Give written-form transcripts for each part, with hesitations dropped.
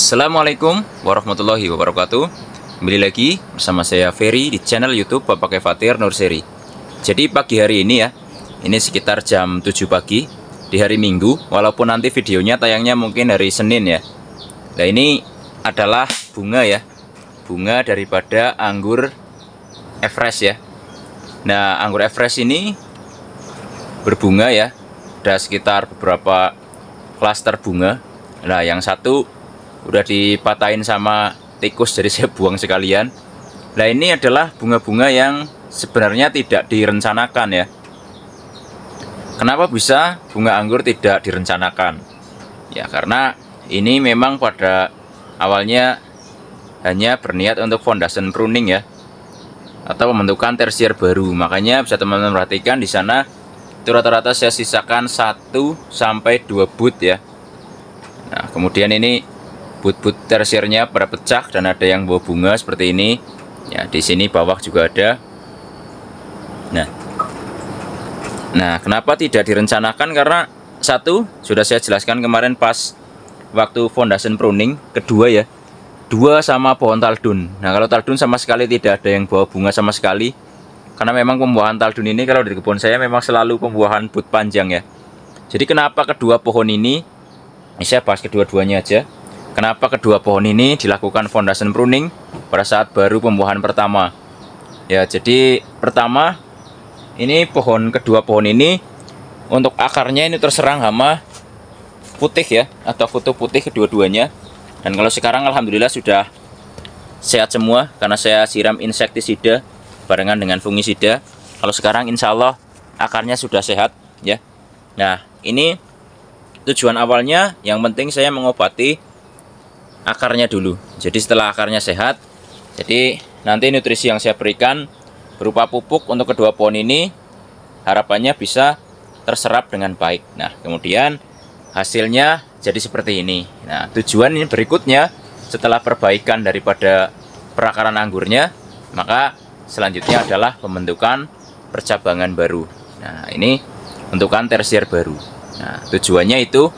Assalamualaikum warahmatullahi wabarakatuh. Kembali lagi bersama saya Ferry di channel YouTube Bapak Kefatir Nurseri. Jadi pagi hari ini ya, ini sekitar jam 7 pagi di hari Minggu, walaupun nanti videonya tayangnya mungkin hari Senin ya. Nah, ini adalah bunga ya, bunga daripada anggur Everest ya. Nah, anggur Everest ini berbunga ya, ada sekitar beberapa klaster bunga. Nah, yang satu udah dipatahin sama tikus, jadi saya buang sekalian. Nah, ini adalah bunga-bunga yang sebenarnya tidak direncanakan ya. Kenapa bisa bunga anggur tidak direncanakan? Ya, karena ini memang pada awalnya hanya berniat untuk foundation pruning ya, atau pembentukan tersier baru. Makanya bisa teman-teman perhatikan di sana itu rata-rata saya sisakan 1 sampai 2 boot ya. Nah, kemudian ini boot-boot tersiernya pada pecah dan ada yang bawa bunga seperti ini. Ya, di sini bawah juga ada. Nah, kenapa tidak direncanakan? Karena satu, sudah saya jelaskan kemarin pas waktu foundation pruning. Kedua ya, 2 sama pohon taldun. Nah, kalau taldun sama sekali tidak ada yang bawa bunga sama sekali. Karena memang pembuahan taldun ini kalau di kebun saya memang selalu pembuahan boot panjang ya. Jadi kenapa kedua pohon ini saya bahas kedua-duanya aja. Kenapa kedua pohon ini dilakukan foundation pruning pada saat baru pembuahan pertama? Ya, jadi pertama ini kedua pohon ini untuk akarnya ini terserang hama putih ya, atau kutu putih kedua-duanya. Dan kalau sekarang alhamdulillah sudah sehat semua karena saya siram insektisida barengan dengan fungisida. Kalau sekarang insya Allah akarnya sudah sehat ya. Nah, ini tujuan awalnya yang penting saya mengobati akarnya dulu. Jadi setelah akarnya sehat, jadi nanti nutrisi yang saya berikan berupa pupuk untuk kedua pohon ini harapannya bisa terserap dengan baik. Nah, kemudian hasilnya jadi seperti ini. Nah, tujuan ini berikutnya setelah perbaikan daripada perakaran anggurnya, maka selanjutnya adalah pembentukan percabangan baru. Nah, ini bentukan tersier baru. Nah, tujuannya itu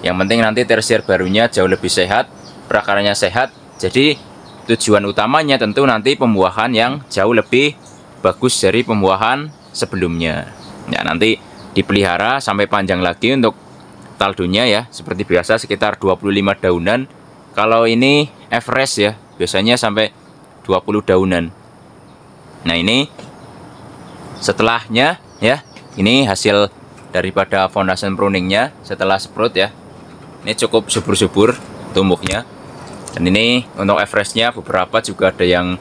yang penting nanti tersier barunya jauh lebih sehat, perakarannya sehat. Jadi tujuan utamanya tentu nanti pembuahan yang jauh lebih bagus dari pembuahan sebelumnya. Ya, nanti dipelihara sampai panjang lagi untuk taldunnya ya, seperti biasa sekitar 25 daunan. Kalau ini Everest ya, biasanya sampai 20 daunan. Nah, ini setelahnya ya, ini hasil daripada foundation pruningnya setelah sprout ya. Ini cukup subur-subur tumbuhnya. Dan ini untuk Everestnya beberapa juga ada yang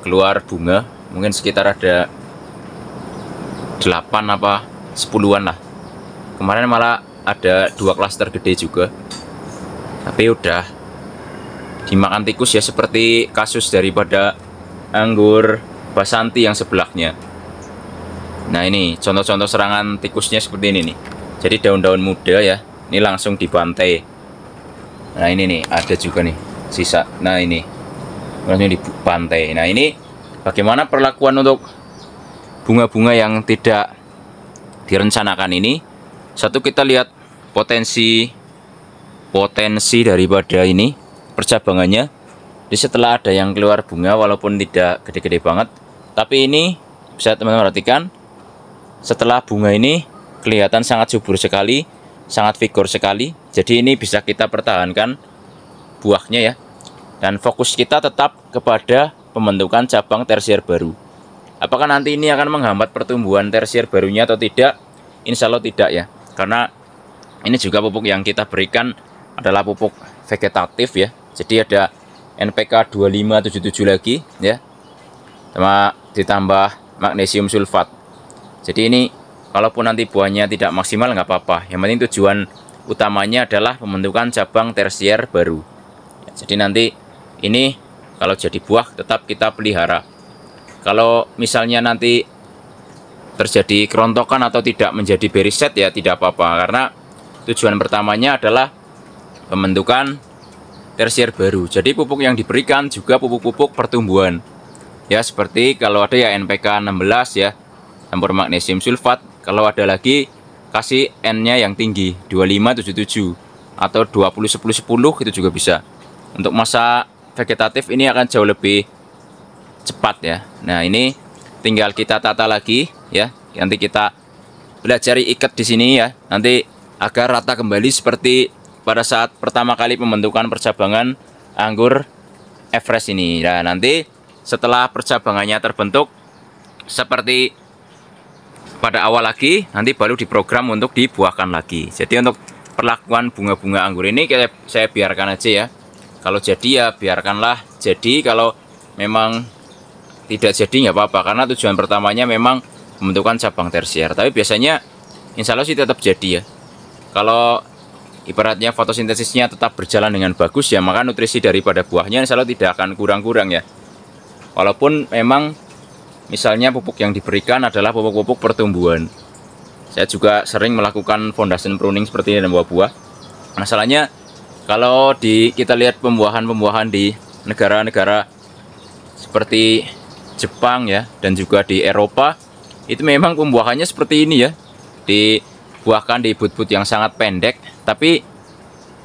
keluar bunga, mungkin sekitar ada 8 apa 10-an lah. Kemarin malah ada 2 klaster gede juga, tapi udah dimakan tikus ya, seperti kasus daripada anggur Basanti yang sebelahnya. Nah, ini contoh-contoh serangan tikusnya seperti ini nih. Jadi daun-daun muda ya, ini langsung dibantai. Nah, ini nih ada juga nih sisa. Nah, ini langsung dibantai. Nah, ini bagaimana perlakuan untuk bunga-bunga yang tidak direncanakan ini? Satu, kita lihat potensi daripada ini percabangannya. Jadi setelah ada yang keluar bunga walaupun tidak gede-gede banget, tapi ini bisa teman-teman perhatikan, setelah bunga ini kelihatan sangat subur sekali, sangat vigor sekali. Jadi ini bisa kita pertahankan buahnya ya. Dan fokus kita tetap kepada pembentukan cabang tersier baru. Apakah nanti ini akan menghambat pertumbuhan tersier barunya atau tidak? Insya Allah tidak ya. Karena ini juga pupuk yang kita berikan adalah pupuk vegetatif ya. Jadi ada NPK 2577 lagi ya, sama ditambah magnesium sulfat. Jadi ini kalaupun nanti buahnya tidak maksimal nggak apa-apa. Yang penting tujuan utamanya adalah pembentukan cabang tersier baru. Jadi nanti ini kalau jadi buah tetap kita pelihara. Kalau misalnya nanti terjadi kerontokan atau tidak menjadi berry set ya tidak apa-apa, karena tujuan pertamanya adalah pembentukan tersier baru. Jadi pupuk yang diberikan juga pupuk-pupuk pertumbuhan ya, seperti kalau ada ya NPK 16 ya, campur magnesium sulfat. Kalau ada lagi kasih N nya yang tinggi 2577 atau 20 10 10 itu juga bisa. Untuk masa vegetatif ini akan jauh lebih cepat ya. Nah, ini tinggal kita tata lagi ya. Nanti kita belajar ikat di sini ya. Nanti agar rata kembali seperti pada saat pertama kali pembentukan percabangan anggur Everest ini. Nah, nanti setelah percabangannya terbentuk seperti pada awal lagi, nanti baru diprogram untuk dibuahkan lagi. Jadi untuk perlakuan bunga-bunga anggur ini saya biarkan aja ya. Kalau jadi ya biarkanlah jadi, kalau memang tidak jadi nggak apa-apa, karena tujuan pertamanya memang pembentukan cabang tersier. Tapi biasanya insya Allah sih tetap jadi ya. Kalau ibaratnya fotosintesisnya tetap berjalan dengan bagus ya, maka nutrisi daripada buahnya insya Allah tidak akan kurang-kurang ya. Walaupun memang misalnya pupuk yang diberikan adalah pupuk-pupuk pertumbuhan. Saya juga sering melakukan foundation pruning seperti ini dan buah-buah. Masalahnya kalau kita lihat pembuahan-pembuahan di negara-negara seperti Jepang ya, dan juga di Eropa, itu memang pembuahannya seperti ini ya. Dibuahkan di but-but yang sangat pendek, tapi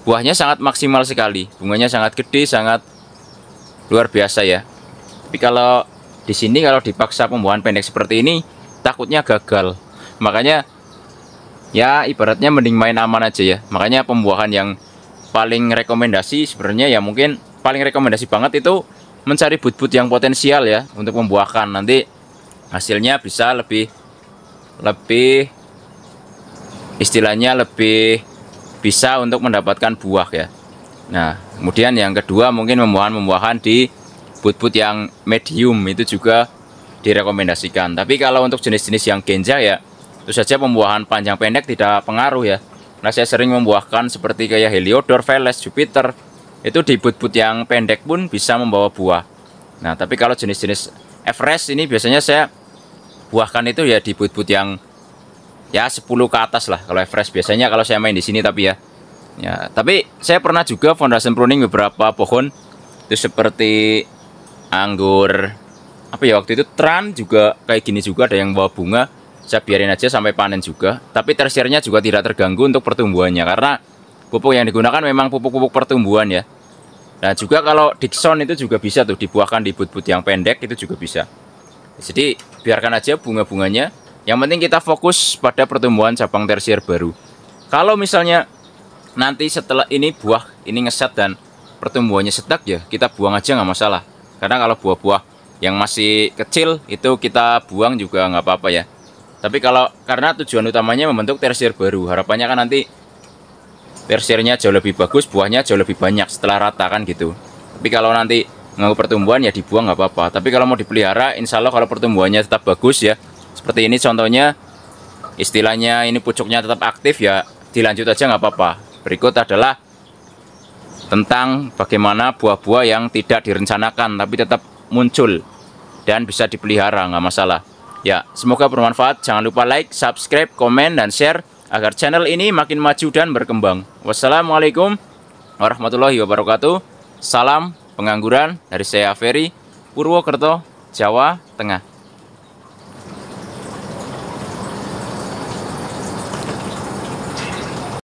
buahnya sangat maksimal sekali. Bunganya sangat gede, sangat luar biasa ya. Tapi kalau di sini kalau dipaksa pembuahan pendek seperti ini, takutnya gagal. Makanya ya ibaratnya mending main aman aja ya. Makanya pembuahan yang paling rekomendasi sebenarnya ya, mungkin paling rekomendasi banget itu mencari but-but yang potensial ya untuk membuahkan. Nanti hasilnya bisa lebih istilahnya lebih bisa untuk mendapatkan buah ya. Nah, kemudian yang kedua mungkin pembuahan di but-but yang medium itu juga direkomendasikan. Tapi kalau untuk jenis-jenis yang genja ya, itu saja pembuahan panjang pendek tidak pengaruh ya. Nah, saya sering membuahkan seperti kayak Heliodor, Veles, Jupiter, itu di but-but yang pendek pun bisa membawa buah. Nah, tapi kalau jenis-jenis Everest ini biasanya saya buahkan itu ya di but-but yang ya 10 ke atas lah kalau Everest biasanya kalau saya main di sini. Tapi ya tapi saya pernah juga foundation pruning beberapa pohon itu seperti anggur apa ya, waktu itu Tran juga kayak gini juga, ada yang bawa bunga. Saya biarin aja sampai panen juga, tapi tersiernya juga tidak terganggu untuk pertumbuhannya karena pupuk yang digunakan memang pupuk-pupuk pertumbuhan ya. Nah, juga kalau Dickson itu juga bisa tuh dibuahkan di but-but yang pendek, itu juga bisa. Jadi biarkan aja bunga-bunganya, yang penting kita fokus pada pertumbuhan cabang tersier baru. Kalau misalnya nanti setelah ini buah ini ngeset dan pertumbuhannya setak ya, kita buang aja nggak masalah. Karena kalau buah-buah yang masih kecil itu kita buang juga nggak apa-apa ya. Tapi kalau karena tujuan utamanya membentuk tersier baru, harapannya kan nanti tersiernya jauh lebih bagus, buahnya jauh lebih banyak setelah rata kan gitu. Tapi kalau nanti mengganggu pertumbuhan ya dibuang nggak apa-apa. Tapi kalau mau dipelihara, insya Allah kalau pertumbuhannya tetap bagus ya, seperti ini contohnya, istilahnya ini pucuknya tetap aktif ya, dilanjut aja nggak apa-apa. Berikut adalah tentang bagaimana buah-buah yang tidak direncanakan tapi tetap muncul dan bisa dipelihara, nggak masalah ya. Semoga bermanfaat. Jangan lupa like, subscribe, komen, dan share agar channel ini makin maju dan berkembang. Wassalamualaikum warahmatullahi wabarakatuh. Salam pengangguran dari saya Ferry, Purwokerto, Jawa Tengah.